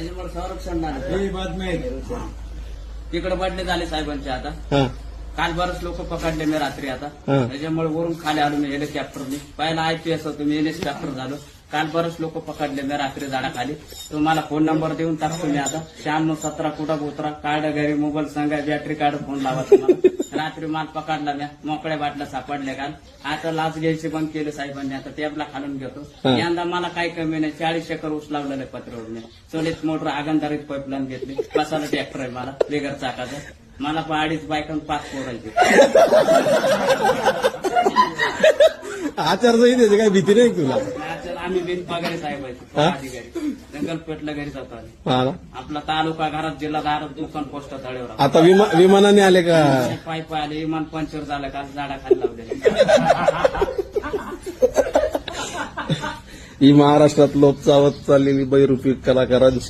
त्याच्यामुळे संरक्षण नाही. तिकडे बदले झाले साहेबांचे आता. काल बरेच लोक पकडले मी रात्री आता. त्याच्यामुळे वरून खाली आलो मी हेलिकॉप्टरने. पहिला IPS होतो मी हेलिकॉप्टर झालो. काल बरेच लोक पकडले मी रात्री झाडाखाली. तुम्हाला फोन नंबर देऊन टाकतो मी आता. 9617 कुठं गोत्रा कार्ड घरी मोबाईल सांगा बॅटरी कार्ड फोन लावा तुम्हाला. रात्री माल पकडला मी मोकळ्या बाटल्या सापडल्या काल. आता लाच घ्यायची बंद केलं साहेबांनी. आता टेबला खालून घेतो. यंदा मला काही कमी नाही. 40 एकर ऊस लावलेलं पत्रावर मी. चोलीत मोटर आगंधारीत पाईपलाईन घेतली. बसायला ट्रॅक्टर आहे मला बेगर चाकाचं. मला 2.5 बायकन 5 पोरायचे. आचारसंहितेची काही भीती नाही तुला? आम्ही बिन पगारी साहेबांचे अधिकारी जंगलपेटला घरी जातो आम्ही. आपला तालुका घरात जिल्हा दारात दुकान पोस्ट तळेवर. आता विमानाने आले का? पाईप आले विमान पंचर झालं का झाडाखाली लावले. ही महाराष्ट्रात लोप चावत चाललेली बहुरूपी कलाकारांची